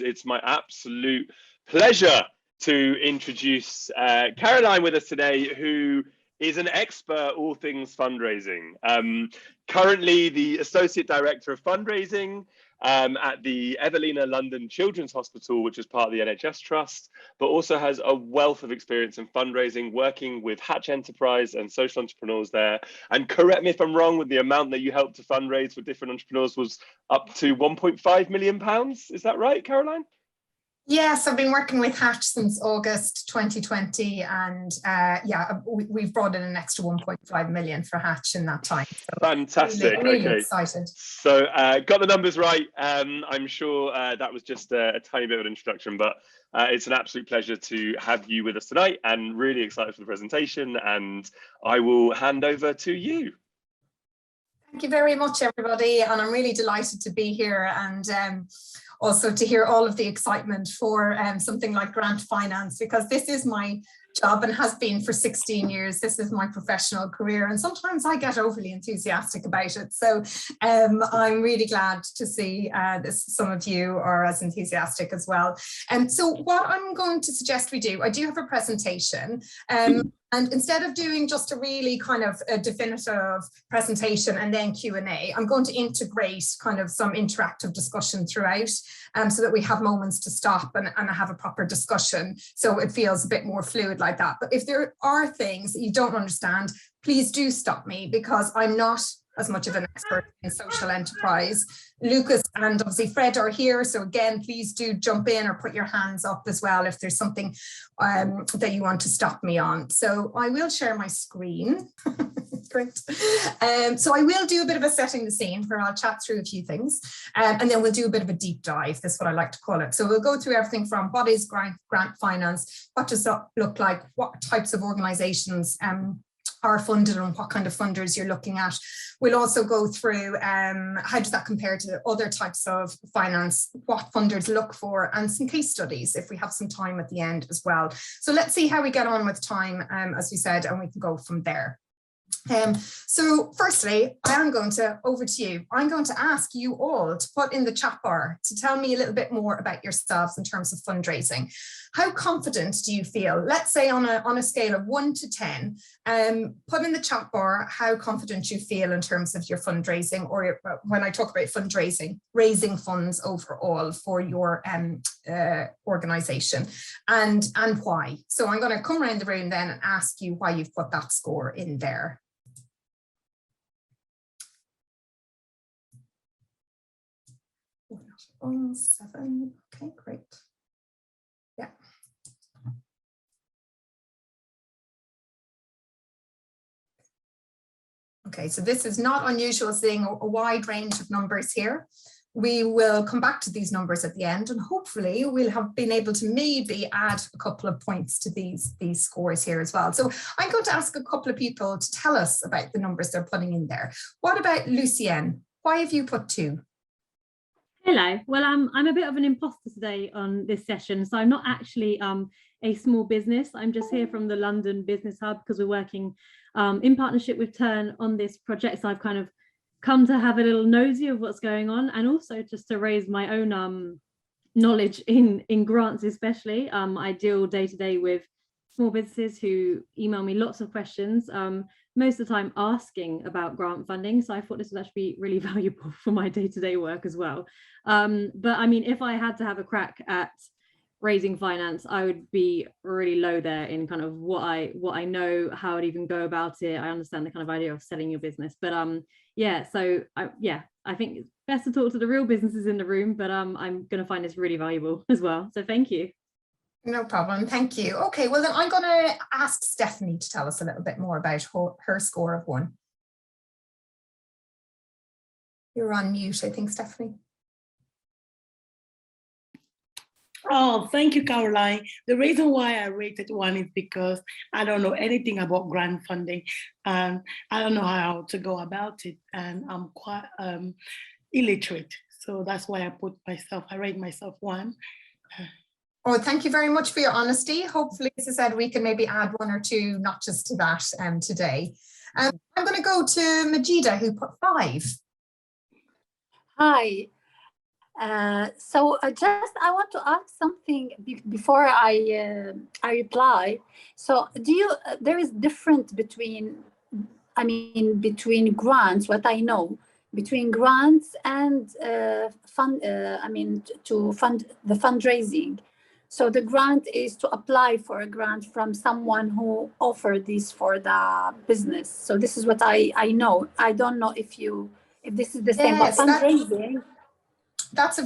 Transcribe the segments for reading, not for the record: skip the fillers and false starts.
it's my absolute pleasure to introduce Caroline with us today, who is an expert all things fundraising. Currently the Associate Director of Fundraising at the Evelina London Children's Hospital, which is part of the NHS Trust, but also has a wealth of experience in fundraising, working with Hatch Enterprise and social entrepreneurs there. And correct me if I'm wrong, with the amount that you helped to fundraise for different entrepreneurs was up to £1.5 million. Is that right, Caroline? Yes, I've been working with Hatch since August 2020, and we've brought in an extra 1.5 million for Hatch in that time. So fantastic. Really okay. Excited. So got the numbers right. I'm sure that was just a tiny bit of an introduction, but it's an absolute pleasure to have you with us tonight, and really excited for the presentation. And I will hand over to you. Thank you very much, everybody, and I'm really delighted to be here, and also to hear all of the excitement for something like grant finance, because this is my job and has been for 16 years. This is my professional career, and sometimes I get overly enthusiastic about it. So I'm really glad to see some of you are as enthusiastic as well. So what I'm going to suggest we do, I do have a presentation. And instead of doing just a really kind of a definitive presentation and then Q&A, I'm going to integrate kind of some interactive discussion throughout, so that we have moments to stop and have a proper discussion, so it feels a bit more fluid like that. But if there are things that you don't understand, please do stop me, because I'm not as much of an expert in social enterprise. Lucas and obviously Fred are here, so again, please do jump in or put your hands up as well if there's something that you want to stop me on. So I will share my screen. Great. So I will do a bit of a setting the scene where I'll chat through a few things, and then we'll do a bit of a deep dive. That's what I like to call it. So we'll go through everything from what is grant finance, what does that look like, what types of organizations are funded, and what kind of funders you're looking at. We'll also go through how does that compare to other types of finance, what funders look for, and some case studies if we have some time at the end as well. So let's see how we get on with time, as we said, and we can go from there. So firstly, I'm going to over to you. I'm going to ask you all to put in the chat bar to tell me a little bit more about yourselves in terms of fundraising. How confident do you feel? Let's say on a scale of 1 to 10, put in the chat bar how confident you feel in terms of your fundraising, or when I talk about fundraising, raising funds overall for your organization, and why. So I'm going to come around the room then and ask you why you've put that score in there. 7. Okay, great. Yeah. Okay, so this is not unusual, seeing a wide range of numbers here. We will come back to these numbers at the end, and hopefully we'll have been able to maybe add a couple of points to these scores here as well. So I'm going to ask a couple of people to tell us about the numbers they're putting in there. What about Lucienne? Why have you put 2? Hello. Well, I'm a bit of an imposter today on this session, so I'm not actually a small business. I'm just here from the London Business Hub because we're working in partnership with Turn on this project. So I've kind of come to have a little nosy of what's going on, and also just to raise my own knowledge in grants especially. I deal day to day with small businesses who email me lots of questions, most of the time asking about grant funding. So I thought this would actually be really valuable for my day-to-day work as well. But I mean, if I had to have a crack at raising finance, I would be really low there in kind of what I know, how I'd even go about it. I understand the kind of idea of selling your business, but yeah, so I think it's best to talk to the real businesses in the room, but I'm going to find this really valuable as well. So thank you. No problem. Thank you. Okay, well then I'm going to ask Stephanie to tell us a little bit more about her score of 1. You're on mute, I think, Stephanie. Oh, thank you, Caroline. The reason why I rated 1 is because I don't know anything about grant funding, and I don't know how to go about it, and I'm quite illiterate. So that's why I rate myself 1. Oh, thank you very much for your honesty. Hopefully, as I said, we can maybe add 1 or 2 notches to that today. I'm going to go to Majida, who put 5. Hi, Just I want to ask something before I reply. So do you there is difference between, I mean, between grants, what I know, between grants and to fund the fundraising. So the grant is to apply for a grant from someone who offered this for the business. So this is what I know. I don't know if this is the same, but Yes, fundraising. That's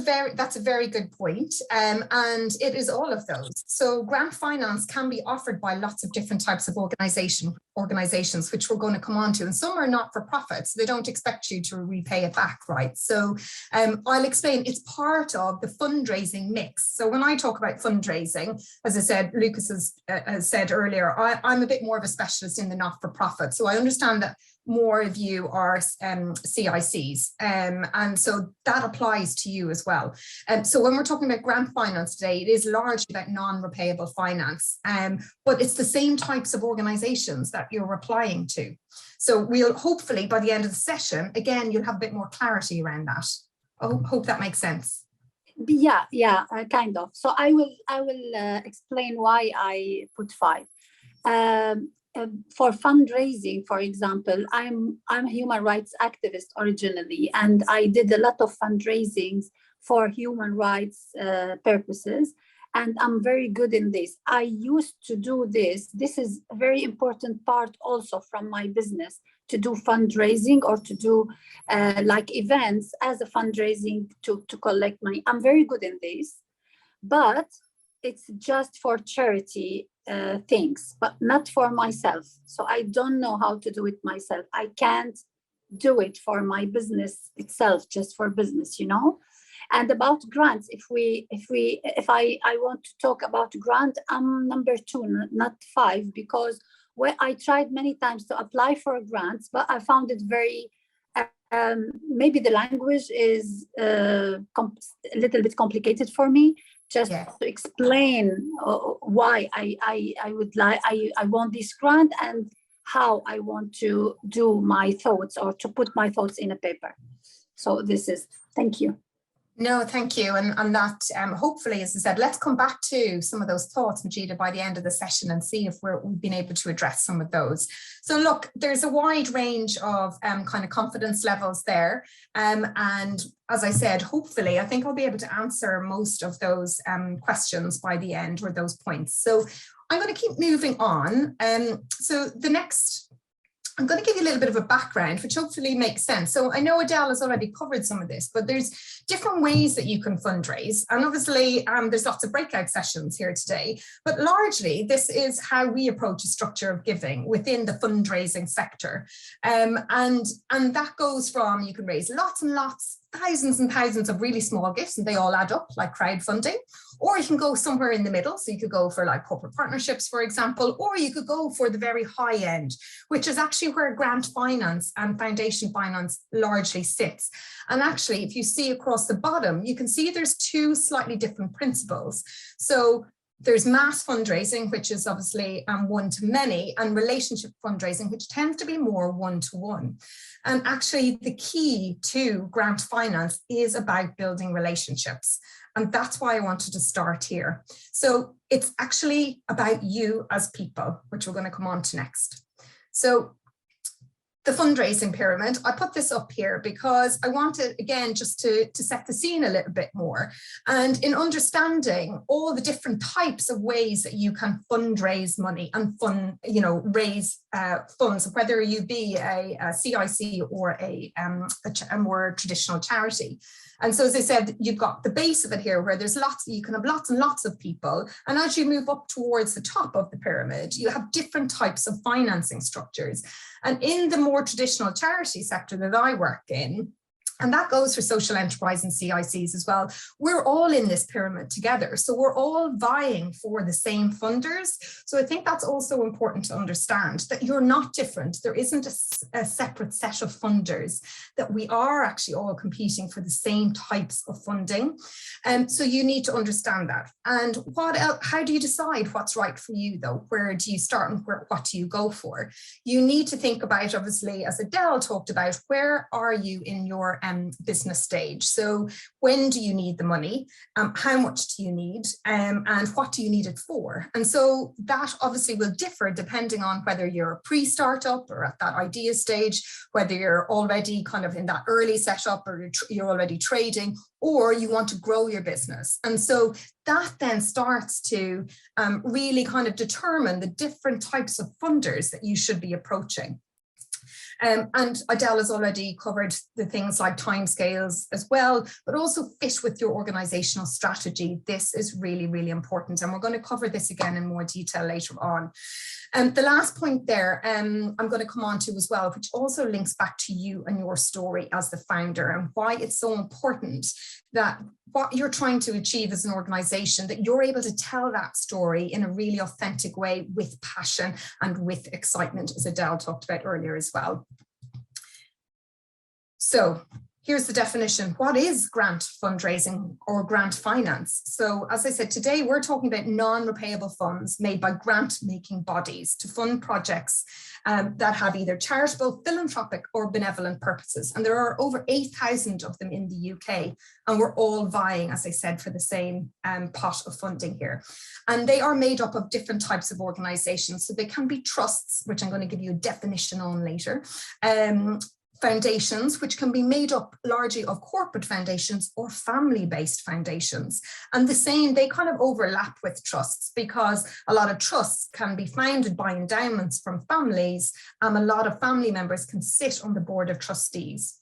a very good point. And it is all of those. So grant finance can be offered by lots of different types of organizations, which we're going to come on to. And some are not for profit, so they don't expect you to repay it back, right? So I'll explain, it's part of the fundraising mix. So when I talk about fundraising, as I said, Lucas has said earlier, I'm a bit more of a specialist in the not-for-profit. So I understand that more of you are CICs, and so that applies to you as well. So when we're talking about grant finance today, it is largely about non-repayable finance, but it's the same types of organizations that you're applying to. So we'll hopefully by the end of the session, again, you'll have a bit more clarity around that. I hope that makes sense. Yeah, kind of. So I will explain why I put 5. For fundraising, for example, I'm a human rights activist originally, and I did a lot of fundraisings for human rights purposes, and I'm very good in this. I used to do this. This is a very important part also from my business, to do fundraising or to do like events as a fundraising to collect money. I'm very good in this, but it's just for charity things, but not for myself. So I don't know how to do it myself. I can't do it for my business itself, just for business, you know. And about grants, if I want to talk about grant, I'm number 2, not 5, because I tried many times to apply for grants, but I found it very maybe the language is a little bit complicated for me. Just to explain why I want this grant and how I want to do my thoughts or to put my thoughts in a paper. So this is, thank you. No, thank you. And that hopefully, as I said, let's come back to some of those thoughts, Majida, by the end of the session and see if we've been able to address some of those. So look, there's a wide range of kind of confidence levels there. And as I said, hopefully, I think I'll be able to answer most of those questions by the end, or those points. So I'm going to keep moving on. So the next, I'm going to give you a little bit of a background, which hopefully makes sense. So I know Adele has already covered some of this, but there's different ways that you can fundraise. And obviously, there's lots of breakout sessions here today, but largely this is how we approach a structure of giving within the fundraising sector. And that goes from, you can raise lots and lots, thousands and thousands of really small gifts, and they all add up like crowdfunding. Or you can go somewhere in the middle. So you could go for like corporate partnerships, for example, or you could go for the very high end, which is actually where grant finance and foundation finance largely sits. And actually, if you see across the bottom, you can see there's 2 slightly different principles. So there's mass fundraising, which is obviously one-to-many, and relationship fundraising, which tends to be more one-to-one. And actually, the key to grant finance is about building relationships. And that's why I wanted to start here. So it's actually about you as people, which we're going to come on to next. So the fundraising pyramid, I put this up here because I wanted, again, just to set the scene a little bit more. And in understanding all the different types of ways that you can fundraise money and raise funds, whether you be a CIC or a more traditional charity. And so, as I said, you've got the base of it here where there's you can have lots and lots of people. And as you move up towards the top of the pyramid, you have different types of financing structures. And in the more traditional charity sector that I work in, and that goes for social enterprise and CICs as well, we're all in this pyramid together. So we're all vying for the same funders. So I think that's also important to understand, that you're not different. There isn't a separate set of funders, that we are actually all competing for the same types of funding. So you need to understand that. And what else, how do you decide what's right for you though? Where do you start and what do you go for? You need to think about, obviously, as Adele talked about, where are you in your business stage. So when do you need the money? How much do you need? And what do you need it for? And so that obviously will differ depending on whether you're a pre-startup or at that idea stage, whether you're already kind of in that early setup or you're already trading, or you want to grow your business. And so that then starts to really kind of determine the different types of funders that you should be approaching. And Adele has already covered the things like timescales as well, but also fit with your organizational strategy. This is really, really important. And we're going to cover this again in more detail later on. The last point there, I'm going to come on to as well, which also links back to you and your story as the founder and why it's so important that what you're trying to achieve as an organization, that you're able to tell that story in a really authentic way with passion and with excitement, as Adele talked about earlier as well. So here's the definition. What is grant fundraising or grant finance? So as I said, today we're talking about non-repayable funds made by grant-making bodies to fund projects that have either charitable, philanthropic or benevolent purposes. And there are over 8,000 of them in the UK. And we're all vying, as I said, for the same pot of funding here. And they are made up of different types of organizations. So they can be trusts, which I'm going to give you a definition on later. Foundations, which can be made up largely of corporate foundations or family-based foundations. And the same, they kind of overlap with trusts because a lot of trusts can be founded by endowments from families, and a lot of family members can sit on the board of trustees.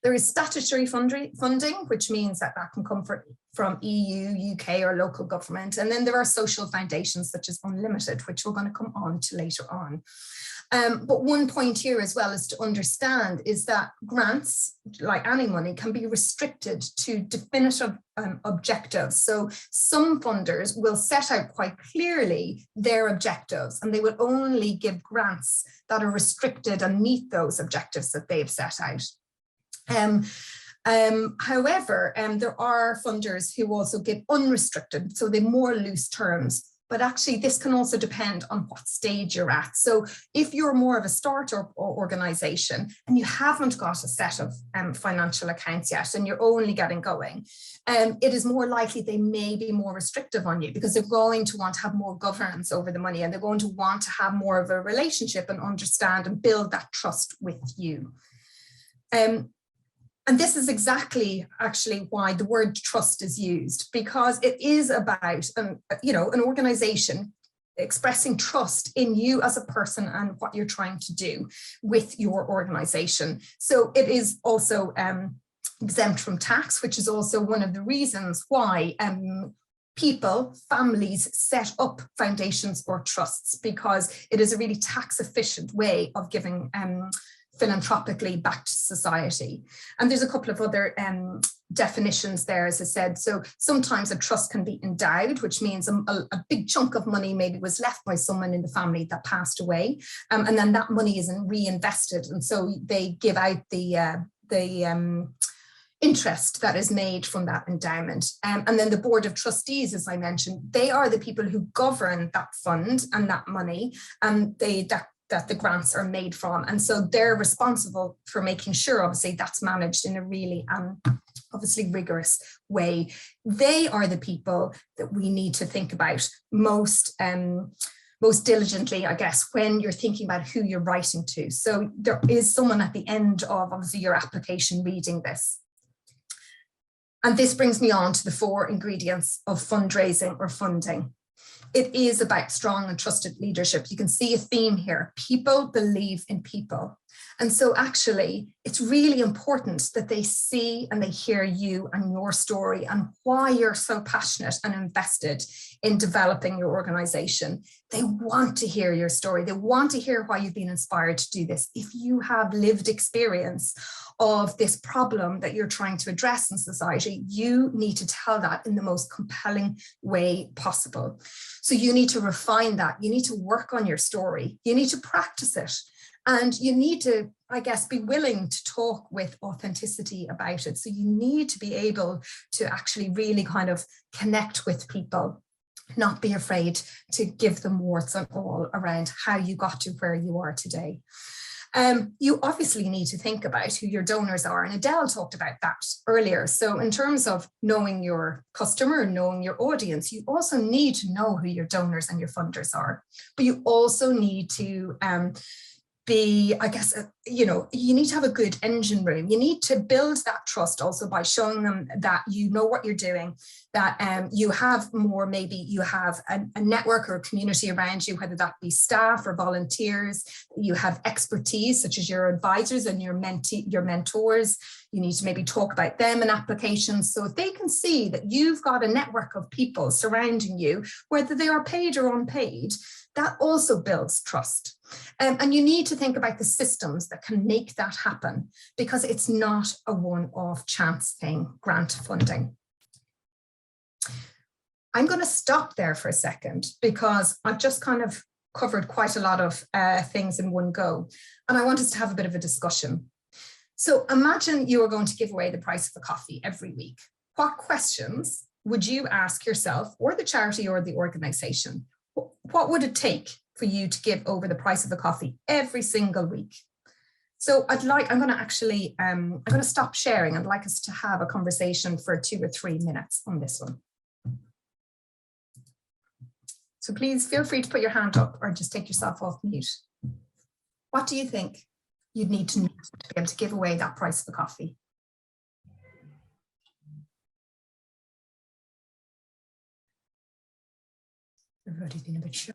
There is statutory funding, which means that can come from EU, UK or local government. And then there are social foundations such as Unlimited, which we're going to come on to later on. But one point here as well is to understand is that grants, like any money, can be restricted to definitive objectives. So some funders will set out quite clearly their objectives, and they will only give grants that are restricted and meet those objectives that they've set out. However, there are funders who also give unrestricted, so they more loose terms. But actually, this can also depend on what stage you're at. So if you're more of a startup organization and you haven't got a set of financial accounts yet and you're only getting going, it is more likely they may be more restrictive on you because they're going to want to have more governance over the money and they're going to want to have more of a relationship and understand and build that trust with you. And this is exactly actually why the word trust is used, because it is about, an organization expressing trust in you as a person and what you're trying to do with your organization. So it is also exempt from tax, which is also one of the reasons why families set up foundations or trusts, because it is a really tax efficient way of giving philanthropically back to society. And there's a couple of other definitions there, as I said. So sometimes a trust can be endowed, which means a big chunk of money maybe was left by someone in the family that passed away, and then that money isn't reinvested, and so they give out the interest that is made from that endowment. And then the board of trustees, as I mentioned, they are the people who govern that fund and that money, and that the grants are made from. And so they're responsible for making sure, obviously, that's managed in a really obviously rigorous way. They are the people that we need to think about most diligently, I guess, when you're thinking about who you're writing to. So there is someone at the end of, obviously, your application reading this. And this brings me on to the 4 ingredients of fundraising or funding. It is about strong and trusted leadership. You can see a theme here. People believe in people. And so actually, it's really important that they see and they hear you and your story and why you're so passionate and invested in developing your organization. They want to hear your story. They want to hear why you've been inspired to do this. If you have lived experience of this problem that you're trying to address in society, you need to tell that in the most compelling way possible. So you need to refine that. You need to work on your story. You need to practice it. And you need to, I guess, be willing to talk with authenticity about it. So you need to be able to actually really kind of connect with people, not be afraid to give them warts and all around how you got to where you are today. You obviously need to think about who your donors are, and Adele talked about that earlier. So in terms of knowing your customer, knowing your audience, you also need to know who your donors and your funders are, but you also need to be, I guess, you need to have a good engine room. You need to build that trust also by showing them that you know what you're doing, that you have more, maybe you have a network or a community around you, whether that be staff or volunteers. You have expertise, such as your advisors and your mentors. You need to maybe talk about them in applications. So if they can see that you've got a network of people surrounding you, whether they are paid or unpaid, that also builds trust. And you need to think about the systems that can make that happen, because it's not a one-off chance thing, grant funding. I'm going to stop there for a second, because I've just kind of covered quite a lot of things in one go, and I want us to have a bit of a discussion. So imagine you are going to give away the price of a coffee every week. What questions would you ask yourself, or the charity or the organization? What would it take for you to give over the price of a coffee every single week? So I'm going to stop sharing. I'd like us to have a conversation for 2 or 3 minutes on this one. So please feel free to put your hand up or just take yourself off mute. What do you think you'd need to know to be able to give away that price of a coffee? Everybody's been a bit shy.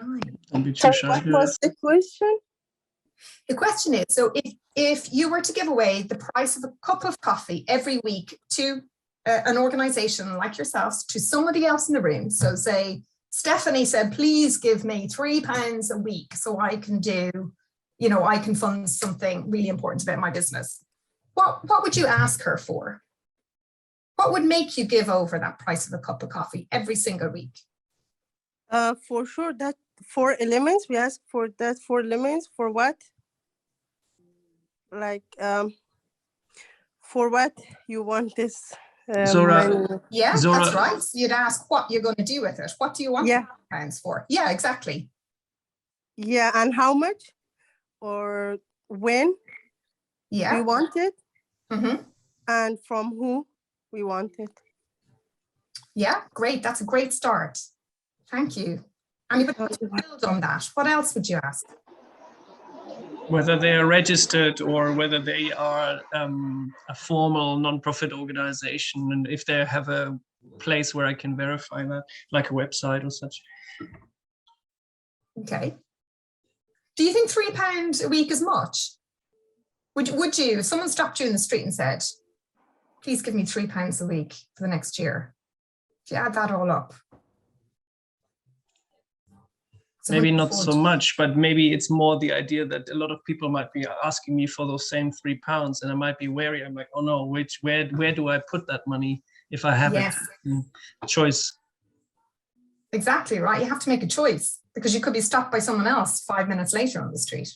Don't be too shy. What was the question? The question is, so if you were to give away the price of a cup of coffee every week to an organization like yourselves, to somebody else in the room, so say Stephanie said, please give me £3 a week so I can I can fund something really important about my business. What would you ask her for? What would make you give over that price of a cup of coffee every single week? For sure, that 4 elements, we ask for that 4 elements. For what? Like, for what you want this? Zora, yeah, Zora, that's right. You'd ask what you're going to do with it. What do you want £3 for? Yeah, exactly. Yeah, and how much? Or when we want it? Mm-hmm. And from who we want it? Yeah, great. That's a great start. Thank you. Anybody else to build on that? What else would you ask? whether they are registered or whether they are a formal non-profit organization, and if they have a place where I can verify that, like a website or such. Okay. Do you think £3 a week is much? Would you, if someone stopped you in the street and said, please give me £3 a week for the next year, if you add that all up? So maybe not so much, but maybe it's more the idea that a lot of people might be asking me for those same £3, and I might be wary. I'm like, oh no, where do I put that money if I have it? Choice. Exactly right. You have to make a choice, because you could be stopped by someone else 5 minutes later on the street.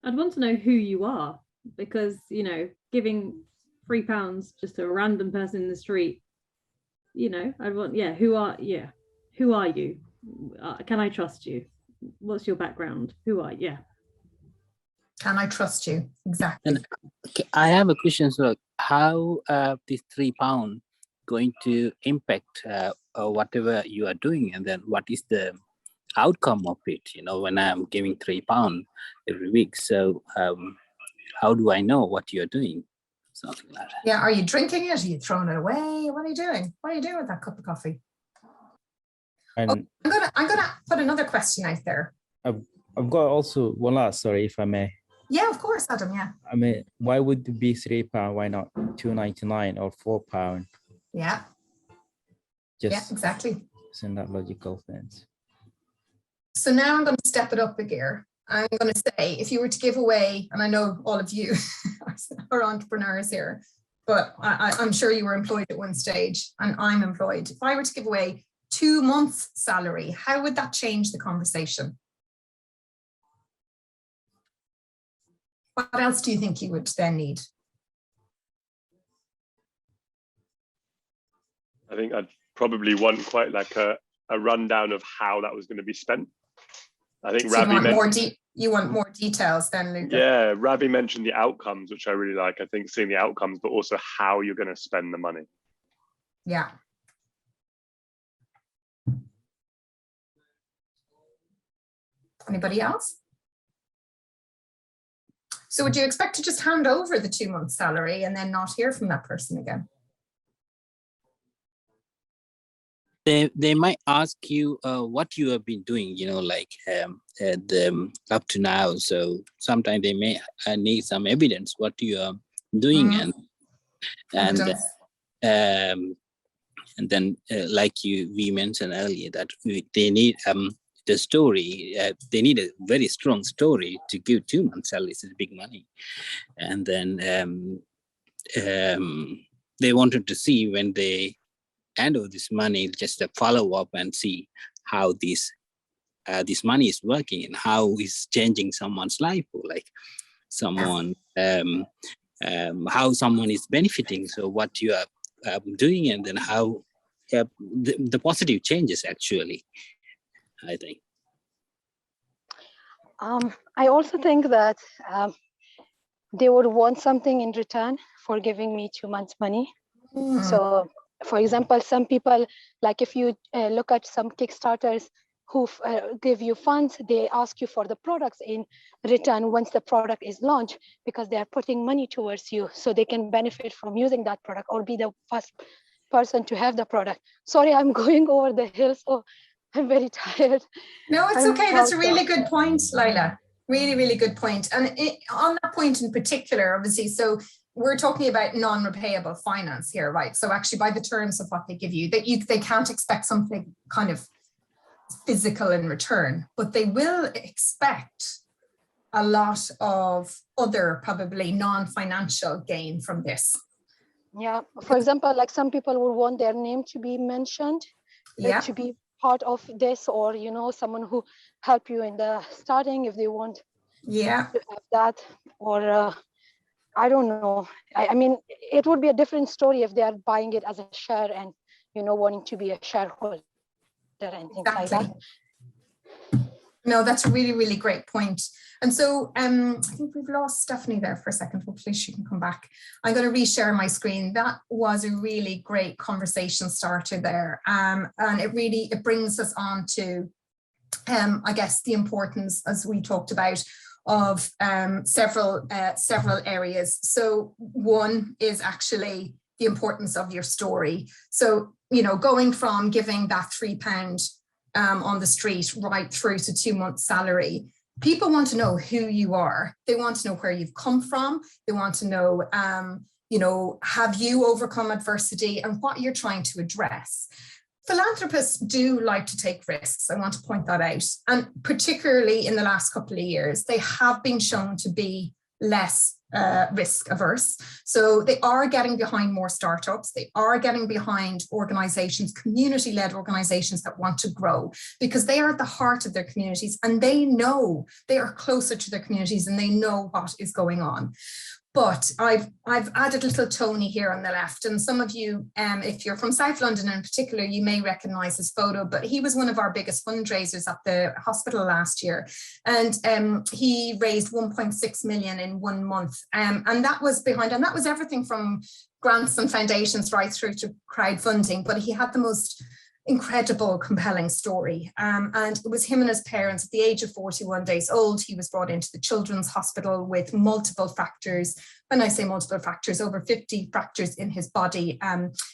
I'd want to know who you are, because, you know, giving £3 just to a random person in the street, you know, I'd want, who are you? Can I trust you? What's your background? Who are you? Can I trust you? Exactly. And, okay, I have a question. So how this £3 going to impact whatever you are doing, and then what is the outcome of it, you know, when I'm giving £3 every week? So how do I know what you're doing? Something like that. Yeah, are you drinking it? Are you throwing it away? What are you doing? What are you doing with that cup of coffee? I'm gonna put another question out there. I've got also one last, sorry, if I may. Yeah, of course, Adam. Yeah. I mean, why would it be £3? Why not £2.99 or £4? Yeah. Just exactly. It's in that logical sense. So now I'm going to step it up a gear. I'm going to say, if you were to give away, and I know all of you are entrepreneurs here, but I'm sure you were employed at one stage, and I'm employed. If I were to give away 2 months' salary, how would that change the conversation? What else do you think you would then need? I think I'd probably want quite like a rundown of how that was going to be spent. I think so Ravi you want more details then, Luca? Yeah, Ravi mentioned the outcomes, which I really like. I think seeing the outcomes, but also how you're going to spend the money. Yeah. Anybody else? So would you expect to just hand over the 2 months salary and then not hear from that person again? They might ask you what you have been doing, like up to now. So sometimes they may need some evidence what you are doing, and then like we mentioned earlier, that they need the story. They need a very strong story to give 2 months salary. Is big money, and then they wanted to see when they hand over this money, just a follow up and see how this money is working and how it's changing someone's life, or like someone how someone is benefiting. So what you are doing, and then how the positive changes actually, I think. I also think that they would want something in return for giving me 2 months money. So for example, some people, like if you look at some Kickstarters who give you funds, they ask you for the products in return once the product is launched, because they are putting money towards you so they can benefit from using that product or be the first person to have the product. Sorry, I'm going over the hill, so I'm very tired. No, it's okay. That's a really good point, Laila. Really, really good point. And on that point in particular, obviously, so we're talking about non-repayable finance here, right? So actually by the terms of what they give you, they can't expect something kind of physical in return, but they will expect a lot of other probably non-financial gain from this. Yeah, for example, like some people will want their name to be mentioned, to be part of this, or someone who helped you in the starting, if they want to have that, or I don't know. I mean, it would be a different story if they are buying it as a share and wanting to be a shareholder and things like that. No, that's a really, really great point. And so I think we've lost Stephanie there for a second. Hopefully she can come back. I'm going to reshare my screen. That was a really great conversation starter there. And it brings us on to, I guess, the importance, as we talked about, of several areas. So one is actually the importance of your story. So, going from giving that £3 on the street right through to 2 months salary, people want to know who you are. They want to know where you've come from. They want to know, have you overcome adversity and what you're trying to address. Philanthropists do like to take risks. I want to point that out. And particularly in the last couple of years, they have been shown to be less risk averse. So they are getting behind more startups. They are getting behind organizations, community-led organizations that want to grow, because they are at the heart of their communities and they know they are closer to their communities and they know what is going on. But I've added little Tony here on the left, and some of you, if you're from South London in particular, you may recognize his photo, but he was one of our biggest fundraisers at the hospital last year. And he raised 1.6 million in 1 month. And that was everything from grants and foundations right through to crowdfunding, but he had the most incredible, compelling story. And it was him and his parents. At the age of 41 days old, he was brought into the Children's Hospital with multiple fractures. When I say multiple fractures, over 50 fractures in his body,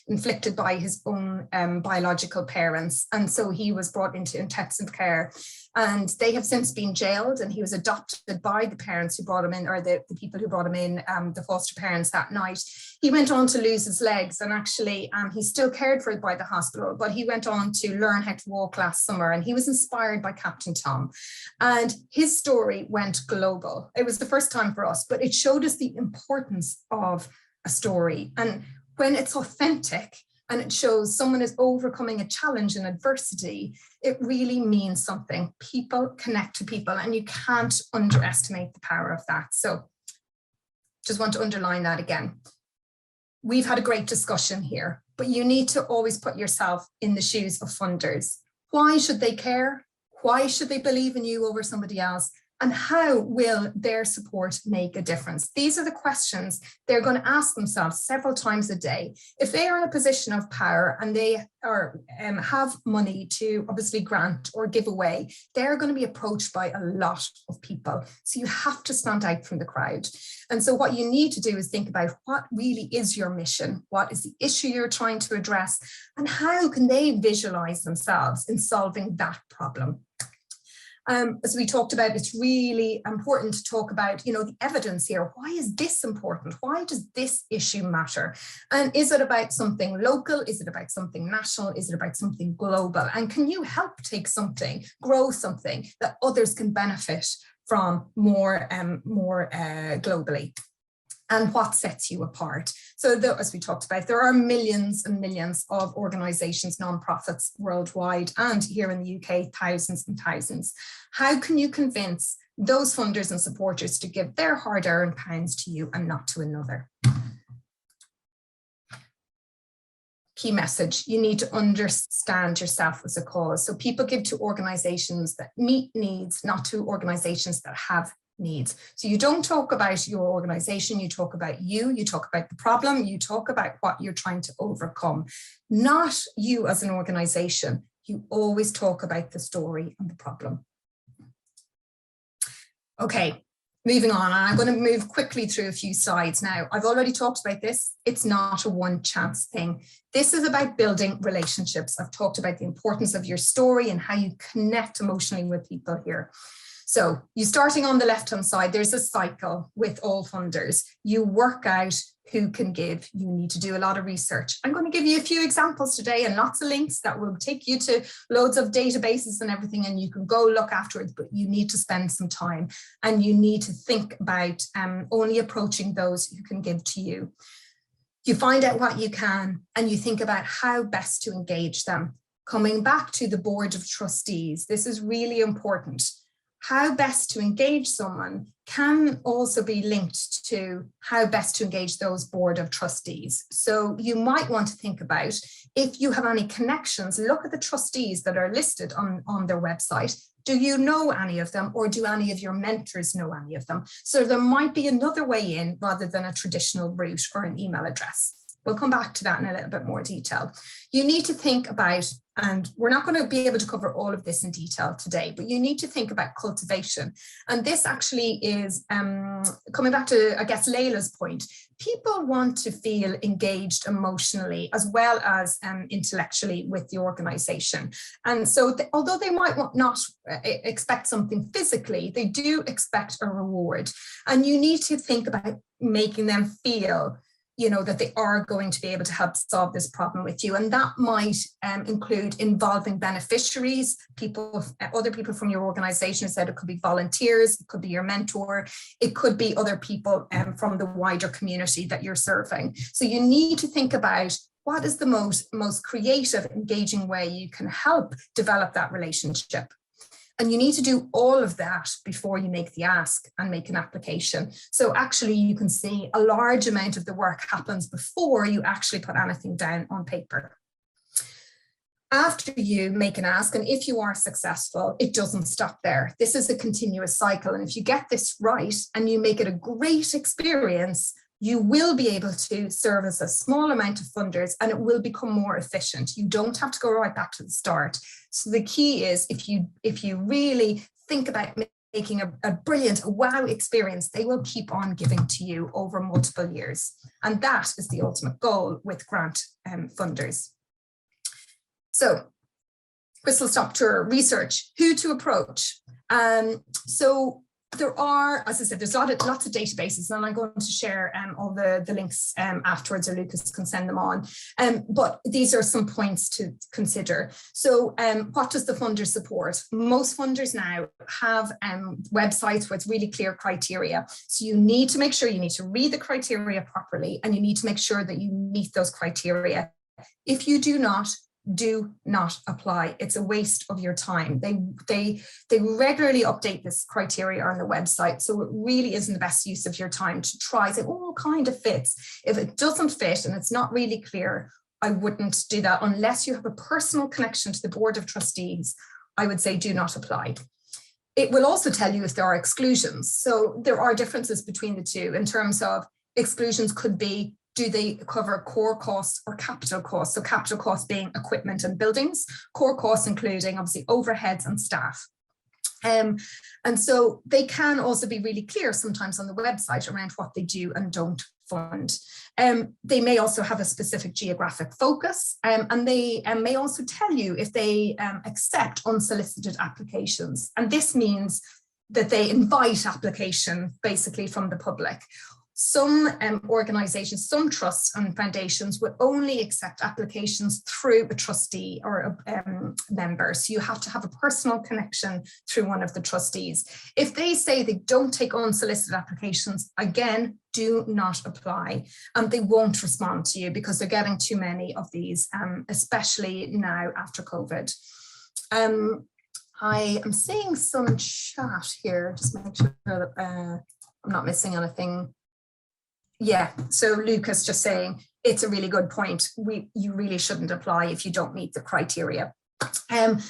inflicted by his own biological parents. And so he was brought into intensive care. And they have since been jailed, and he was adopted by the parents who brought him in, or the people who brought him in, the foster parents that night. He went on to lose his legs, and actually he's still cared for by the hospital, but he went on to learn how to walk last summer, and he was inspired by Captain Tom. And his story went global. It was the first time for us, but it showed us the importance of a story. And when it's authentic, and it shows someone is overcoming a challenge and adversity, it really means something. People connect to people, and you can't underestimate the power of that. So just want to underline that again. We've had a great discussion here, but you need to always put yourself in the shoes of funders. Why should they care? Why should they believe in you over somebody else? And how will their support make a difference? These are the questions they're going to ask themselves several times a day. If they are in a position of power and they are have money to obviously grant or give away, they're going to be approached by a lot of people. So you have to stand out from the crowd. And so what you need to do is think about what really is your mission, what is the issue you're trying to address, and how can they visualize themselves in solving that problem. As we talked about, it's really important to talk about, the evidence here. Why is this important? Why does this issue matter? And is it about something local? Is it about something national? Is it about something global? And can you help take something, grow something that others can benefit from more globally? And what sets you apart? So as we talked about, there are millions and millions of organizations, nonprofits worldwide, and here in the UK, thousands and thousands. How can you convince those funders and supporters to give their hard-earned pounds to you and not to another? Key message, you need to understand yourself as a cause. So people give to organizations that meet needs, not to organizations that have needs. So you don't talk about your organization, you talk about you talk about the problem, you talk about what you're trying to overcome, not you as an organization. You always talk about the story and the problem. Okay, moving on, and I'm going to move quickly through a few slides now. I've already talked about this. It's not a one chance thing. This is about building relationships. I've talked about the importance of your story and how you connect emotionally with people here. So you starting on the left-hand side, there's a cycle with all funders. You work out who can give. You need to do a lot of research. I'm going to give you a few examples today and lots of links that will take you to loads of databases and everything, and you can go look afterwards, but you need to spend some time and you need to think about only approaching those who can give to you. You find out what you can and you think about how best to engage them. Coming back to the board of trustees, this is really important. How best to engage someone can also be linked to how best to engage those board of trustees. So you might want to think about, if you have any connections, look at the trustees that are listed on their website. Do you know any of them, or do any of your mentors know any of them? So there might be another way in rather than a traditional route or an email address. We'll come back to that in a little bit more detail. You need to think about, and we're not going to be able to cover all of this in detail today, but you need to think about cultivation. And this actually is coming back to, I guess, Layla's point. People want to feel engaged emotionally as well as intellectually with the organization. And so although they might not expect something physically, they do expect a reward. And you need to think about making them feel that they are going to be able to help solve this problem with you. And that might include involving beneficiaries, other people from your organization. Said it could be volunteers, it could be your mentor, it could be other people from the wider community that you're serving. So you need to think about what is the most creative, engaging way you can help develop that relationship. And you need to do all of that before you make the ask and make an application. So actually you can see a large amount of the work happens before you actually put anything down on paper. After you make an ask, and if you are successful, it doesn't stop there. This is a continuous cycle. And if you get this right and you make it a great experience, you will be able to service a small amount of funders and it will become more efficient. You don't have to go right back to the start. So the key is if you really think about making a brilliant, wow experience, they will keep on giving to you over multiple years. And that is the ultimate goal with grant funders. So whistle stop tour research, who to approach. So there are, as I said, there's lots of databases, and I'm going to share all the links afterwards, or Lucas can send them on. But these are some points to consider. So what does the funder support? Most funders now have websites with really clear criteria. So you need to make sure you need to read the criteria properly, and you need to make sure that you meet those criteria. If you do not apply. It's a waste of your time. They regularly update this criteria on the website, so it really isn't the best use of your time to try say, oh, kind of fits. If it doesn't fit and it's not really clear, I wouldn't do that unless you have a personal connection to the board of trustees I would say do not apply. It will also tell you if there are exclusions. So there are differences between the two in terms of exclusions could be, do they cover core costs or capital costs? So capital costs being equipment and buildings, core costs including obviously overheads and staff. And so they can also be really clear sometimes on the website around what they do and don't fund. They may also have a specific geographic focus, and they may also tell you if they accept unsolicited applications. And this means that they invite application basically from the public. Some organizations, some trusts and foundations will only accept applications through a trustee or a member. So you have to have a personal connection through one of the trustees. If they say they don't take unsolicited applications, again, do not apply. They won't respond to you because they're getting too many of these, especially now after COVID. I am seeing some chat here, just make sure that I'm not missing anything. Yeah, so Lucas just saying, it's a really good point. You really shouldn't apply if you don't meet the criteria. And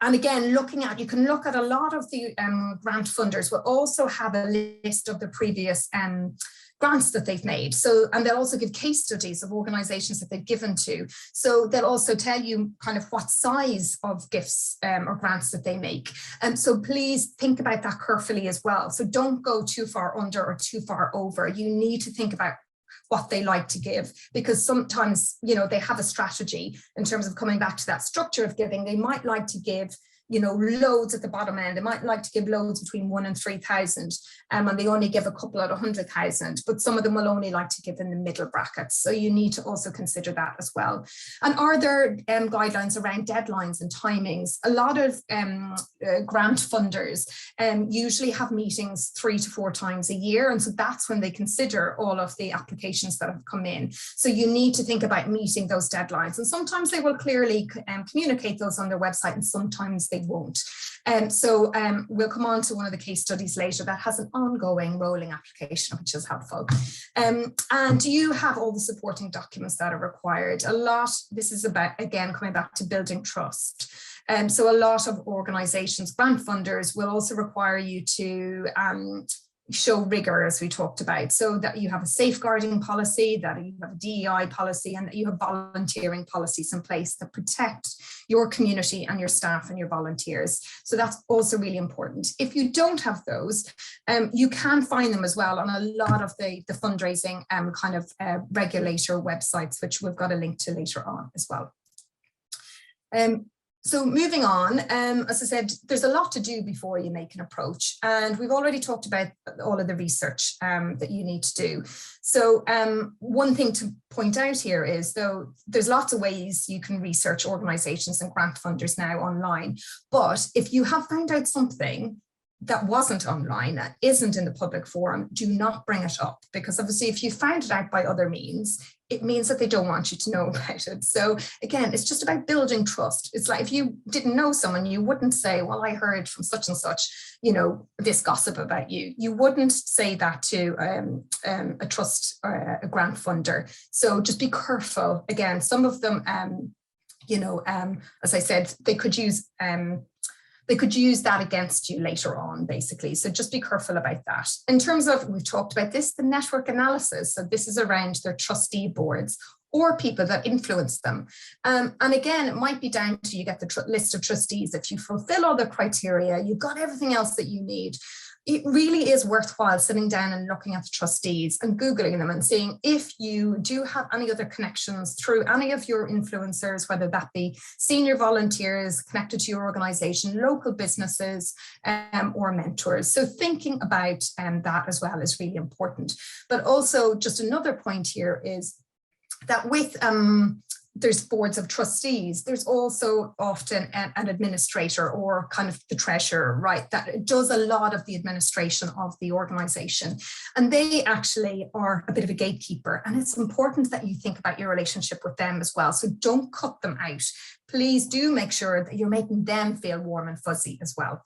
again, you can look at a lot of the grant funders will also have a list of the previous grants that they've made. So, and they'll also give case studies of organizations that they've given to. So they'll also tell you kind of what size of gifts or grants that they make. And so please think about that carefully as well. So don't go too far under or too far over. You need to think about what they like to give, because sometimes, you know, they have a strategy in terms of coming back to that structure of giving. They might like to give, you know, loads at the bottom end. They might like to give loads between 1,000 and 3,000, and they only give a couple at 100,000, but some of them will only like to give in the middle brackets. So you need to also consider that as well. And are there guidelines around deadlines and timings? A lot of grant funders usually have meetings 3 to 4 times a year. And so that's when they consider all of the applications that have come in. So you need to think about meeting those deadlines. And sometimes they will clearly communicate those on their website, and sometimes they won't. So we'll come on to one of the case studies later that has an ongoing rolling application, which is helpful. And you have all the supporting documents that are required. A lot, this is about, again, coming back to building trust. So a lot of organizations, grant funders, will also require you to show rigor, as we talked about, so that you have a safeguarding policy, that you have a DEI policy, and that you have volunteering policies in place that protect your community and your staff and your volunteers. So that's also really important. If you don't have those, you can find them as well on a lot of the fundraising regulator websites, which we've got a link to later on as well. So moving on, as I said, there's a lot to do before you make an approach, and we've already talked about all of the research that you need to do. So one thing to point out here is, though, there's lots of ways you can research organizations and grant funders now online, but if you have found out something that wasn't online, that isn't in the public forum, do not bring it up, because obviously if you found it out by other means, it means that they don't want you to know about it. So again, it's just about building trust. It's like if you didn't know someone, you wouldn't say, well, I heard from such and such, you know, this gossip about you. You wouldn't say that to a trust or a grant funder. So just be careful. Again, some of them, as I said, they could use that against you later on, basically. So just be careful about that. In terms of, we've talked about this, the network analysis. So this is around their trustee boards or people that influence them. And again, it might be down to you get the list of trustees. If you fulfill all the criteria, you've got everything else that you need. It really is worthwhile sitting down and looking at the trustees and Googling them and seeing if you do have any other connections through any of your influencers, whether that be senior volunteers connected to your organization, local businesses, or mentors. So thinking about that as well is really important. But also just another point here is that with there's boards of trustees, there's also often an administrator or kind of the treasurer, right, that does a lot of the administration of the organization. And they actually are a bit of a gatekeeper. And it's important that you think about your relationship with them as well. So don't cut them out. Please do make sure that you're making them feel warm and fuzzy as well.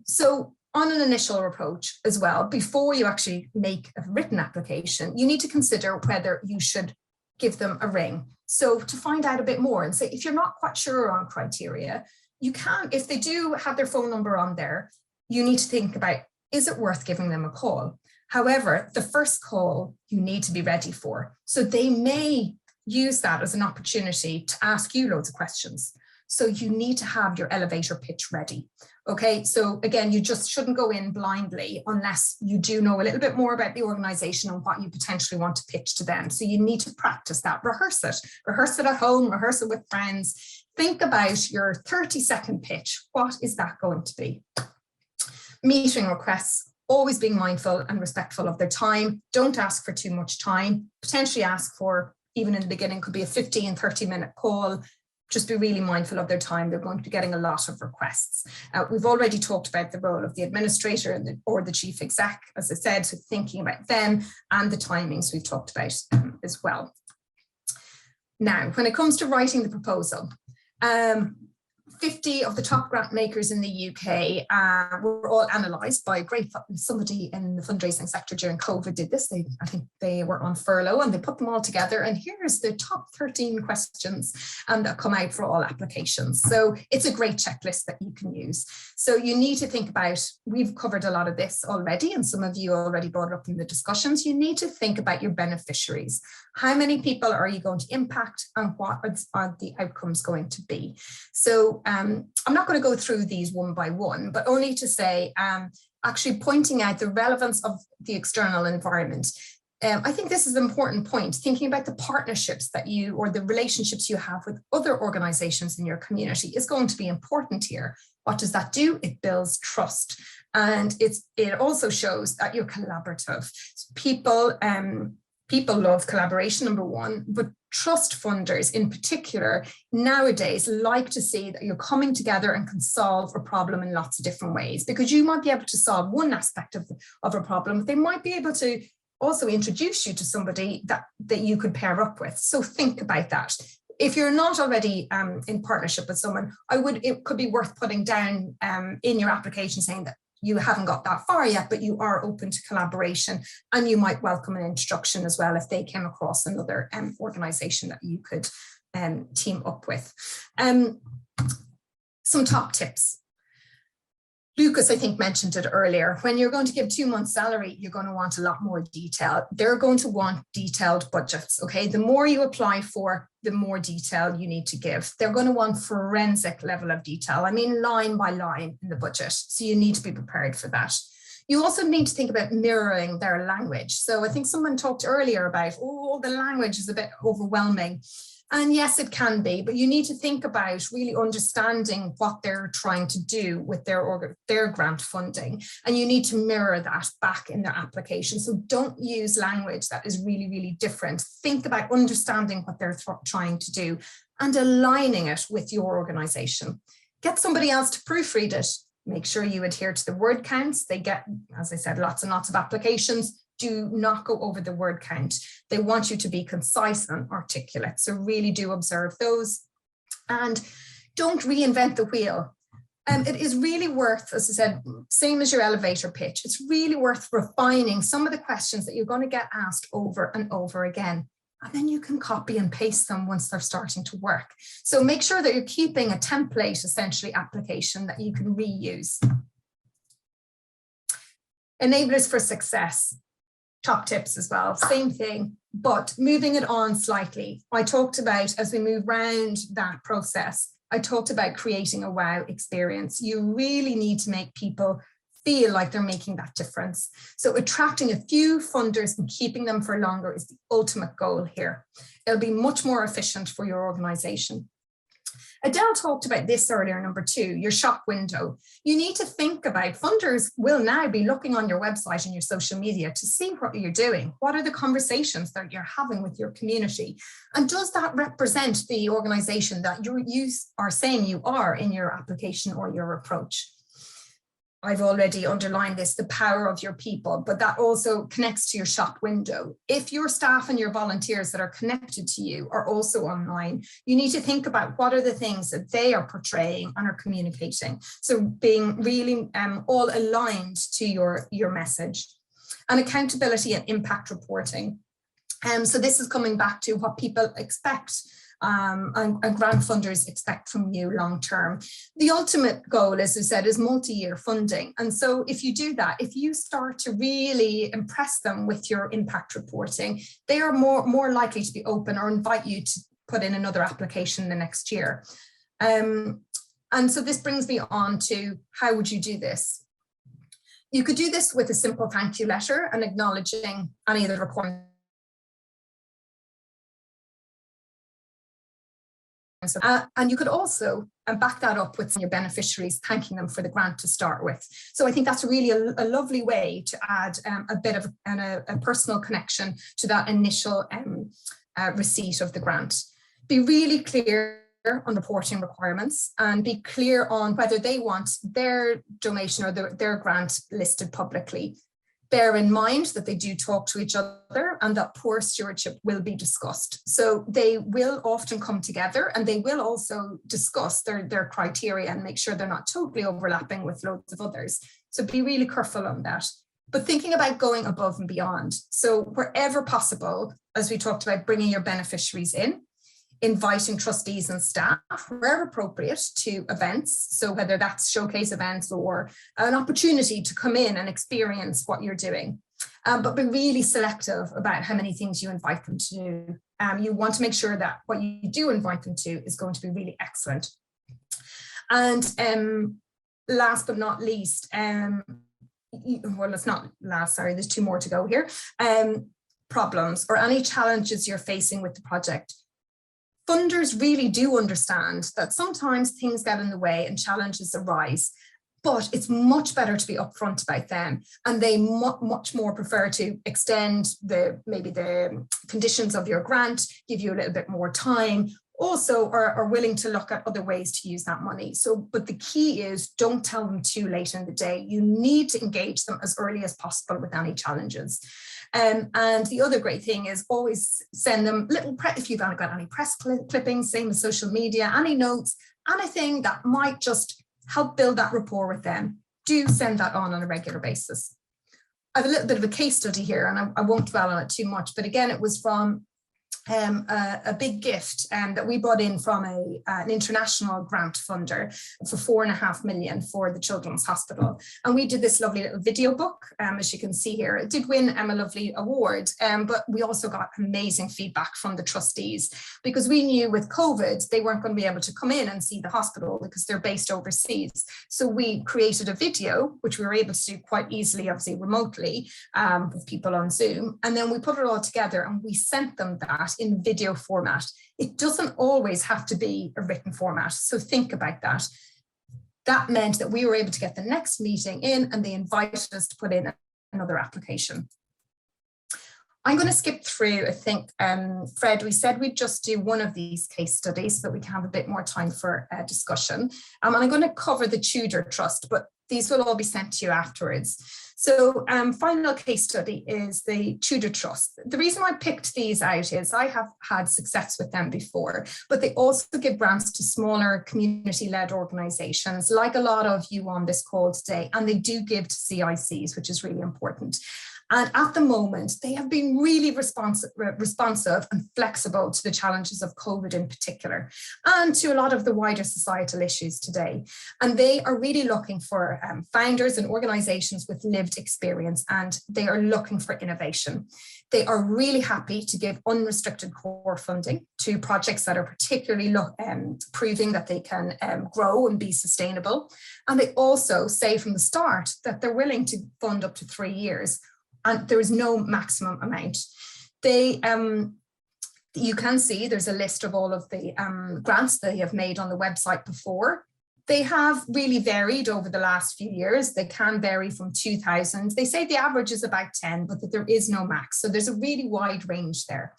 So on an initial approach as well, before you actually make a written application, you need to consider whether you should give them a ring. So to find out a bit more and say, if you're not quite sure on criteria, you can, if they do have their phone number on there, you need to think about, is it worth giving them a call? However, the first call you need to be ready for. So they may use that as an opportunity to ask you loads of questions. So you need to have your elevator pitch ready. Okay, so again, you just shouldn't go in blindly unless you do know a little bit more about the organization and what you potentially want to pitch to them. So you need to practice that, rehearse it at home, rehearse it with friends. Think about your 30-second pitch. What is that going to be? Meeting requests, always being mindful and respectful of their time. Don't ask for too much time. Potentially ask for, even in the beginning, could be a 15, 30-minute call. Just be really mindful of their time. They're going to be getting a lot of requests. We've already talked about the role of the administrator or the chief exec, as I said, so thinking about them and the timings we've talked about as well. Now, when it comes to writing the proposal, 50 of the top grant makers in the UK were all analysed by somebody in the fundraising sector during COVID did this. I think they were on furlough and they put them all together. And here's the top 13 questions that come out for all applications. So it's a great checklist that you can use. So you need to think about, we've covered a lot of this already, and some of you already brought it up in the discussions. You need to think about your beneficiaries. How many people are you going to impact and what are the outcomes going to be? So I'm not going to go through these one by one, but only to say, actually pointing out the relevance of the external environment. I think this is an important point, thinking about the partnerships that you, or the relationships you have with other organizations in your community is going to be important here. What does that do? It builds trust. And it also shows that you're collaborative. So people love collaboration, number one, but trust funders in particular nowadays like to see that you're coming together and can solve a problem in lots of different ways, because you might be able to solve one aspect of a problem, but they might be able to also introduce you to somebody that you could pair up with. So think about that. If you're not already in partnership with someone, it could be worth putting down in your application saying that you haven't got that far yet, but you are open to collaboration, and you might welcome an introduction as well if they came across another organization that you could team up with. Some top tips. Lucas, I think, mentioned it earlier. When you're going to give 2 months' salary, you're going to want a lot more detail. They're going to want detailed budgets, okay? The more you apply for, the more detail you need to give. They're going to want forensic level of detail. I mean, line by line in the budget. So you need to be prepared for that. You also need to think about mirroring their language. So I think someone talked earlier about, oh, the language is a bit overwhelming. And yes, it can be, but you need to think about really understanding what they're trying to do with their grant funding. And you need to mirror that back in their application. So don't use language that is really, really different. Think about understanding what they're trying to do and aligning it with your organization. Get somebody else to proofread it. Make sure you adhere to the word counts. They get, as I said, lots and lots of applications. Do not go over the word count. They want you to be concise and articulate. So really do observe those, and don't reinvent the wheel. It is really worth, as I said, same as your elevator pitch, it's really worth refining some of the questions that you're going to get asked over and over again. And then you can copy and paste them once they're starting to work. So make sure that you're keeping a template, essentially, application that you can reuse. Enablers for success. Top tips as well, same thing, but moving it on slightly. I talked about, as we move around that process, I talked about creating a wow experience. You really need to make people feel like they're making that difference. So attracting a few funders and keeping them for longer is the ultimate goal here. It'll be much more efficient for your organization. Adele talked about this earlier, number 2, your shop window. You need to think about, funders will now be looking on your website and your social media to see what you're doing. What are the conversations that you're having with your community? And does that represent the organization that you are saying you are in your application or your approach? I've already underlined this, the power of your people, but that also connects to your shop window. If your staff and your volunteers that are connected to you are also online, you need to think about what are the things that they are portraying and are communicating. So being really all aligned to your message. And accountability and impact reporting. So this is coming back to what people expect and grant funders expect from you long term. The ultimate goal, as I said, is multi-year funding. And so if you do that, if you start to really impress them with your impact reporting, they are more likely to be open or invite you to put in another application the next year. And so this brings me on to how would you do this? You could do this with a simple thank you letter and acknowledging any of the requirements. And you could also back that up with your beneficiaries, thanking them for the grant to start with. So I think that's really a lovely way to add a bit of a personal connection to that initial receipt of the grant. Be really clear on reporting requirements and be clear on whether they want their donation or their grant listed publicly. Bear in mind that they do talk to each other and that poor stewardship will be discussed. So they will often come together and they will also discuss their criteria and make sure they're not totally overlapping with loads of others. So be really careful on that. But thinking about going above and beyond. So wherever possible, as we talked about, bringing your beneficiaries in, inviting trustees and staff, wherever appropriate, to events. So whether that's showcase events or an opportunity to come in and experience what you're doing. But be really selective about how many things you invite them to do. You want to make sure that what you do invite them to is going to be really excellent. And last but not least, well, it's not last, sorry, there's two more to go here. Problems or any challenges you're facing with the project. Funders really do understand that sometimes things get in the way and challenges arise, but it's much better to be upfront about them. And they much more prefer to extend maybe the conditions of your grant, give you a little bit more time, also are willing to look at other ways to use that money. So, but the key is don't tell them too late in the day. You need to engage them as early as possible with any challenges. And the other great thing is always send them little, if you've got any press clippings, same as social media, any notes, anything that might just help build that rapport with them, do send that on a regular basis. I have a little bit of a case study here and I won't dwell on it too much, but again, it was from a big gift that we brought in from an international grant funder for $4.5 million for the Children's Hospital. And we did this lovely little video book, as you can see here. It did win a lovely award, but we also got amazing feedback from the trustees because we knew with COVID, they weren't going to be able to come in and see the hospital because they're based overseas. So we created a video, which we were able to do quite easily, obviously remotely with people on Zoom. And then we put it all together and we sent them that in video format. It doesn't always have to be a written format. So think about that. That meant that we were able to get the next meeting in and they invited us to put in another application. I'm going to skip through, I think, Fred, we said we'd just do one of these case studies so that we can have a bit more time for discussion. And I'm going to cover the Tudor Trust, but these will all be sent to you afterwards. So final case study is the Tudor Trust. The reason I picked these out is I have had success with them before, but they also give grants to smaller community-led organizations, like a lot of you on this call today, and they do give to CICs, which is really important. And at the moment, they have been really responsive and flexible to the challenges of COVID in particular, and to a lot of the wider societal issues today. And they are really looking for founders and organizations with lived experience, and they are looking for innovation. They are really happy to give unrestricted core funding to projects that are particularly proving that they can grow and be sustainable. And they also say from the start that they're willing to fund up to 3 years. And there is no maximum amount. They, you can see there's a list of all of the grants they have made on the website before. They have really varied over the last few years. They can vary from 2,000. They say the average is about 10, but that there is no max. So there's a really wide range there.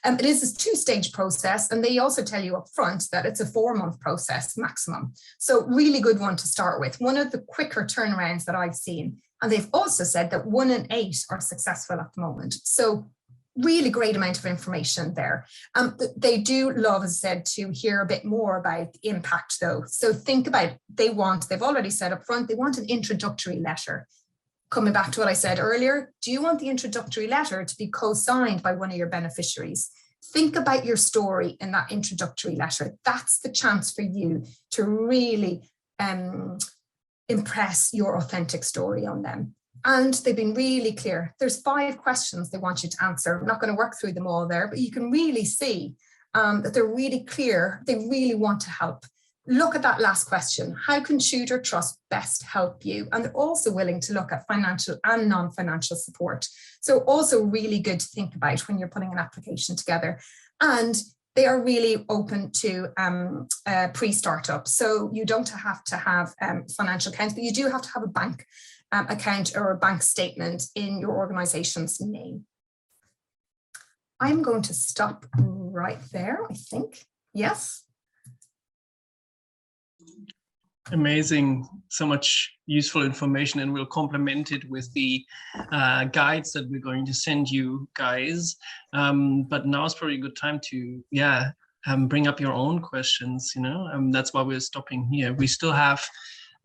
It is a 2-stage process, and they also tell you up front that it's a 4-month process maximum. So really good one to start with. One of the quicker turnarounds that I've seen. And they've also said that 1 in 8 are successful at the moment. So really great amount of information there. They do love, as I said, to hear a bit more about the impact though. So think about, they've already said up front, they want an introductory letter. coming back to what I said earlier, do you want the introductory letter to be co-signed by one of your beneficiaries? Think about your story in that introductory letter. That's the chance for you to really impress your authentic story on them. And they've been really clear. There's 5 questions they want you to answer. I'm not going to work through them all there, but you can really see that they're really clear. They really want to help. Look at that last question. How can Tudor Trust best help you? And they're also willing to look at financial and non-financial support. So also really good to think about when you're putting an application together. And they are really open to pre-startup. So you don't have to have financial accounts, but you do have to have a bank account or a bank statement in your organization's name. I'm going to stop right there, I think. Yes. Amazing, so much useful information, and we'll complement it with the guides that we're going to send you guys. But now is probably a good time to, bring up your own questions, that's why we're stopping here. We still have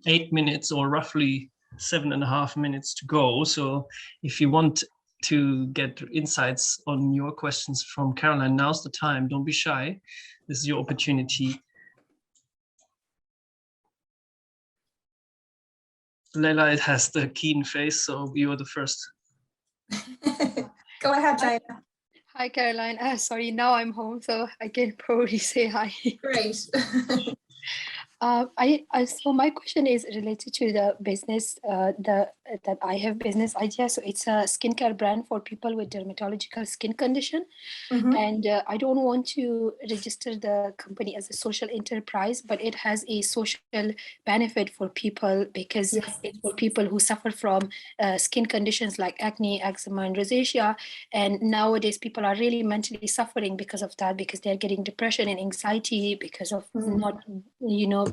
8 minutes or roughly 7.5 minutes to go. So if you want to get insights on your questions from Caroline, now's the time. Don't be shy. This is your opportunity. Leila has the keen face, so you're the first. Go ahead, Leila. Hi, Caroline. Sorry, now I'm home, so I can probably say hi. Great. So my question is related to the business that I have business idea. So it's a skincare brand for people with dermatological skin condition. And I don't want to register the company as a social enterprise, but it has a social benefit for people because it's for people who suffer from skin conditions like acne, eczema, and rosacea. And nowadays people are really mentally suffering because of that, because they're getting depression and anxiety because of not,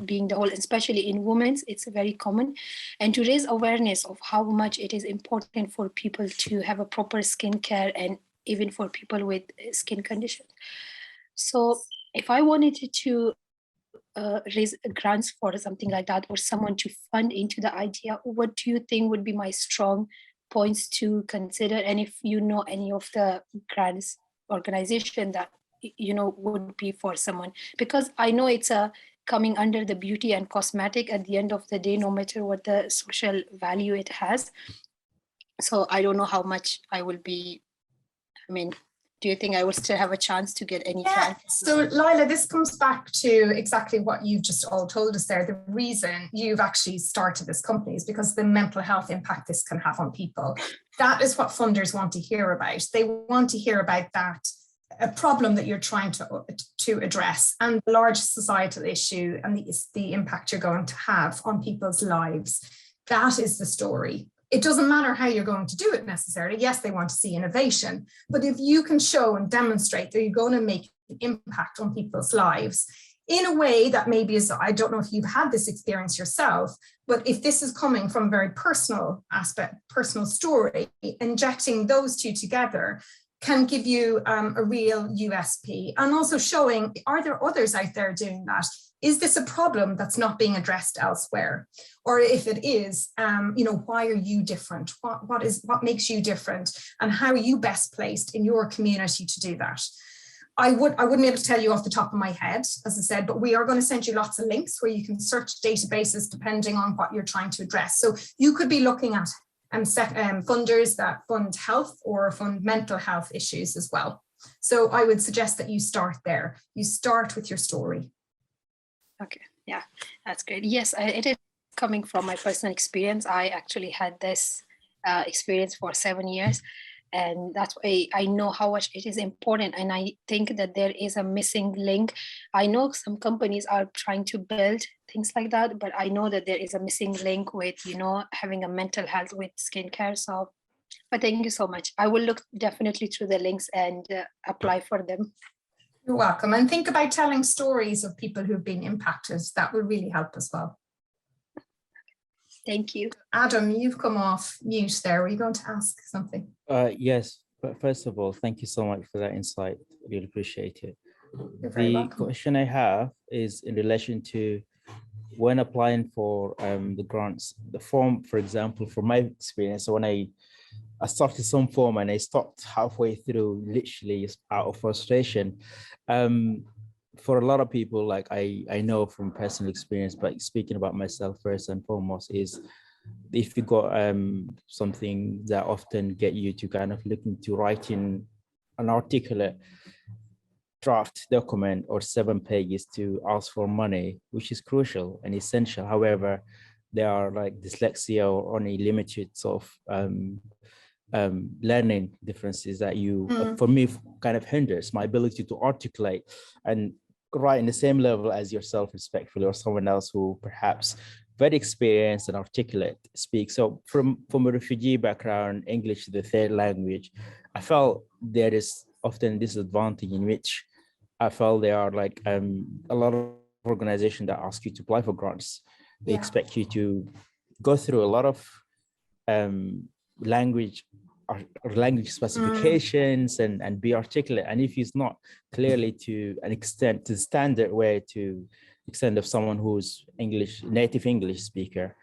being the whole, especially in women, it's very common. And to raise awareness of how much it is important for people to have a proper skincare, and even for people with skin conditions. So if I wanted to raise grants for something like that, or someone to fund into the idea, what do you think would be my strong points to consider? And if you know any of the grants organization that would be for someone, because I know it's coming under the beauty and cosmetic at the end of the day, no matter what the social value it has. So I don't know how much I will be, do you think I will still have a chance to get any grants? So Leila, this comes back to exactly what you've just all told us there. The reason you've actually started this company is because the mental health impact this can have on people. That is what funders want to hear about. They want to hear about that, a problem that you're trying to address, and the large societal issue and the impact you're going to have on people's lives. That is the story. It doesn't matter how you're going to do it necessarily. Yes, they want to see innovation, but if you can show and demonstrate that you're going to make an impact on people's lives in a way that maybe is, I don't know if you've had this experience yourself, but if this is coming from a very personal aspect, personal story, injecting those two together can give you a real USP, and also showing, are there others out there doing that? Is this a problem that's not being addressed elsewhere? Or if it is, why are you different? What makes you different? And how are you best placed in your community to do that? I wouldn't be able to tell you off the top of my head, as I said, but we are going to send you lots of links where you can search databases depending on what you're trying to address. So you could be looking at funders that fund health or fund mental health issues as well. So I would suggest that you start there. You start with your story. Okay, yeah, that's great. Yes, it is coming from my personal experience. I actually had this experience for 7 years, and that's why I know how much it is important. And I think that there is a missing link. I know some companies are trying to build things like that, but I know that there is a missing link with, having a mental health with skincare. So, but thank you so much. I will look definitely through the links and apply for them. You're welcome. And think about telling stories of people who've been impacted. That will really help as well. Thank you. Adam, you've come off mute there. Were you going to ask something? Yes, but first of all, thank you so much for that insight. Really appreciate it. You're very welcome. Question I have is in relation to when applying for the grants, the form, for example, from my experience, when I started some form and I stopped halfway through, literally just out of frustration. For a lot of people, like I know from personal experience, but speaking about myself first and foremost, is if you got something that often get you to kind of look into writing an articulate draft document or 7 pages to ask for money, which is crucial and essential. However, there are like dyslexia or only limited sort of learning differences that for me, kind of hinders my ability to articulate and write in the same level as yourself respectfully, or someone else who perhaps very experienced and articulate speak. So from a refugee background, English is the third language, I felt there is often disadvantage in which I felt there are like a lot of organizations that ask you to apply for grants. They expect you to go through a lot of language specifications and be articulate. And if it's not clearly to an extent, to the standard way, to extent of someone who's native English speaker,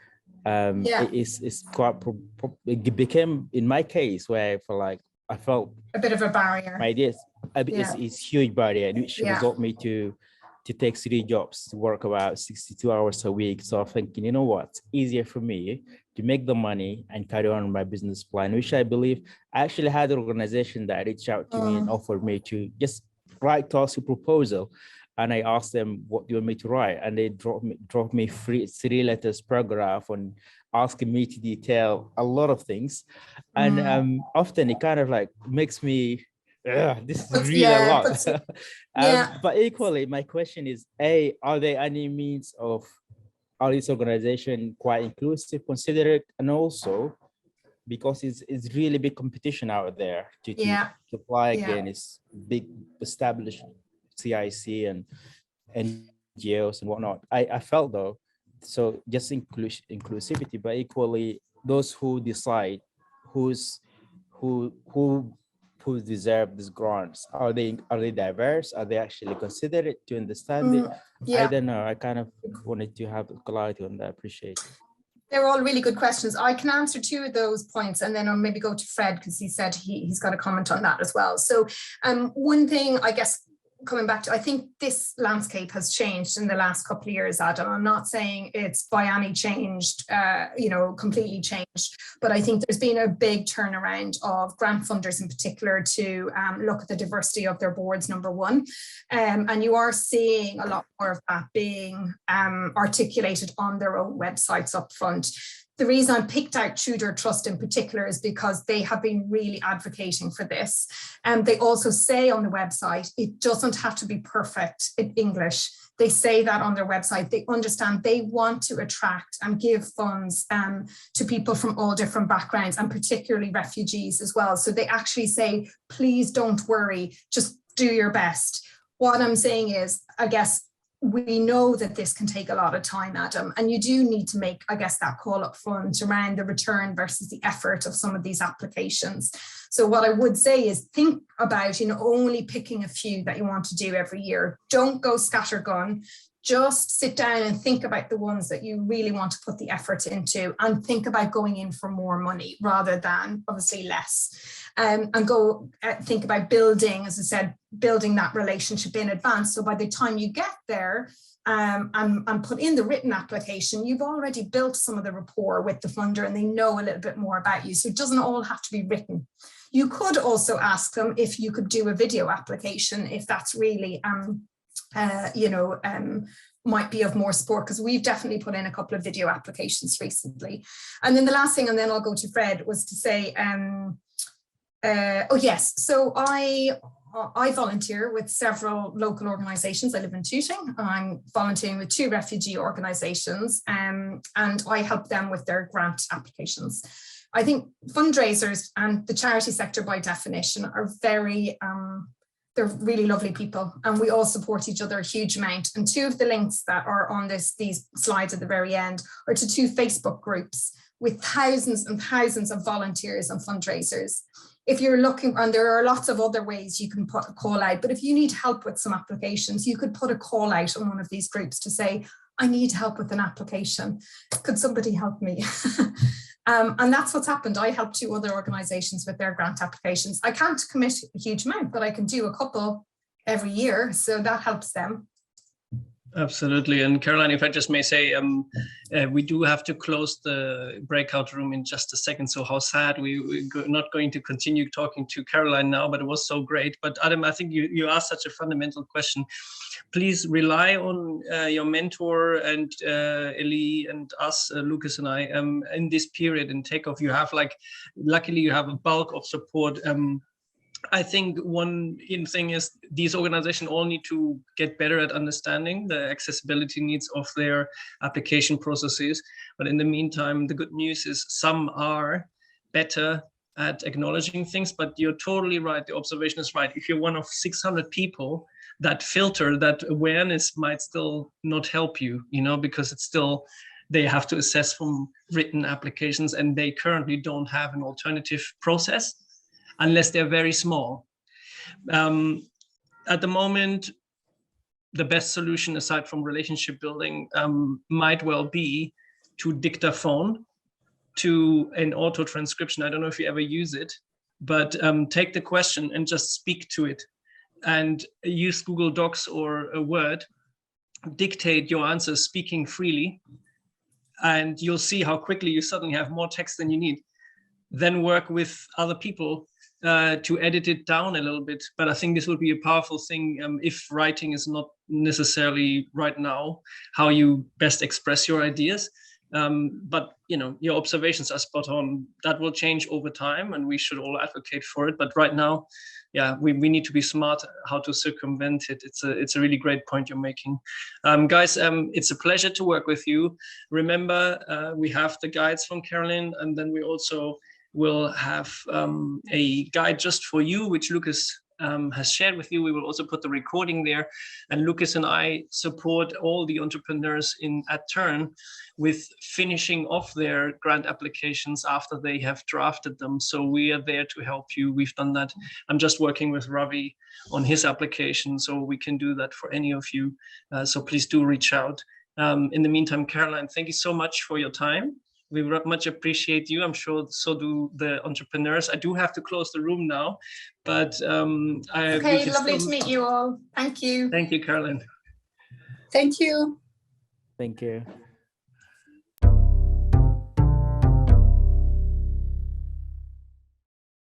it's quite, it became, in my case, where I felt a bit of a barrier. Ideas, it's huge barrier, which result me to take 3 jobs, to work about 62 hours a week. So I'm thinking, you know what, it's easier for me to make the money and carry on my business plan, which I believe I actually had an organization that reached out to me and offered me to just write us a proposal. And I asked them, what do you want me to write? And they dropped me 3 letters paragraph on asking me to detail a lot of things. And often it kind of like makes me, this is really a lot. But equally, my question is, are there any means of, are this organization quite inclusive, considerate, and also because it's really big competition out there to apply again, it's big established CIC and NGOs and whatnot. I felt though, so just inclusivity, but equally those who decide who deserve these grants, are they diverse? Are they actually considerate to understand it? I don't know. I kind of wanted to have clarity on that. Appreciate it. They're all really good questions. I can answer 2 of those points and then I'll maybe go to Fred because he said he's got a comment on that as well. So one thing, I guess, coming back to, I think this landscape has changed in the last couple of years, Adam. I'm not saying it's by any changed, completely changed, but I think there's been a big turnaround of grant funders in particular to look at the diversity of their boards, number one. And you are seeing a lot more of that being articulated on their own websites up front. The reason I picked out Tudor Trust in particular is because they have been really advocating for this. And they also say on the website, it doesn't have to be perfect in English. They say that on their website. They understand they want to attract and give funds to people from all different backgrounds and particularly refugees as well. So they actually say, please don't worry, just do your best. What I'm saying is, I guess, we know that this can take a lot of time, Adam, and you do need to make, I guess, that call up front around the return versus the effort of some of these applications. So what I would say is think about, only picking a few that you want to do every year. Don't go scattergun. Just sit down and think about the ones that you really want to put the effort into and think about going in for more money rather than obviously less. And go think about building, as I said, building that relationship in advance. So by the time you get there and put in the written application, you've already built some of the rapport with the funder and they know a little bit more about you. So it doesn't all have to be written. You could also ask them if you could do a video application, if that's really, might be of more support, because we've definitely put in a couple of video applications recently. And then the last thing, and then I'll go to Fred, was to say, so I volunteer with several local organisations. I live in Tooting. I'm volunteering with 2 refugee organisations and I help them with their grant applications. I think fundraisers and the charity sector by definition are very, they're really lovely people and we all support each other a huge amount. And 2 of the links that are on these slides at the very end are to 2 Facebook groups with thousands and thousands of volunteers and fundraisers. If you're looking, and there are lots of other ways you can put a call out, but if you need help with some applications, you could put a call out on one of these groups to say, I need help with an application. Could somebody help me? And that's what's happened. I helped 2 other organizations with their grant applications. I can't commit a huge amount, but I can do a couple every year. So that helps them. Absolutely. And Caroline, if I just may say, we do have to close the breakout room in just a second. So how sad we're not going to continue talking to Caroline now, but it was so great. But Adam, I think you asked such a fundamental question. Please rely on your mentor and Eli and us, Lucas and I, in this period in takeoff. You have luckily you have a bulk of support. I think one thing is these organizations all need to get better at understanding the accessibility needs of their application processes. But in the meantime, the good news is some are better at acknowledging things, but you're totally right. The observation is right. If you're one of 600 people, that filter, that awareness might still not help you, because it's still, they have to assess from written applications and they currently don't have an alternative process, unless they're very small. At the moment, the best solution aside from relationship building might well be to dictaphone, to an auto transcription. I don't know if you ever use it, but take the question and just speak to it and use Google Docs or a Word, dictate your answers speaking freely, and you'll see how quickly you suddenly have more text than you need. Then work with other people to edit it down a little bit. But I think this would be a powerful thing if writing is not necessarily right now how you best express your ideas. But your observations are spot on. That will change over time and we should all advocate for it. But right now, yeah, we need to be smart how to circumvent it. It's a really great point you're making. Guys, it's a pleasure to work with you. Remember, we have the guides from Caroline, and then we also will have a guide just for you, which Lucas has shared with you. We will also put the recording there. And Lucas and I support all the entrepreneurs at Turn with finishing off their grant applications after they have drafted them. So we are there to help you. We've done that. I'm just working with Ravi on his application, so we can do that for any of you. So please do reach out. In the meantime, Caroline, thank you so much for your time. We much appreciate you. I'm sure so do the entrepreneurs. I do have to close the room now, but okay, lovely to meet you all. Thank you. Thank you, Caroline. Thank you. Thank you.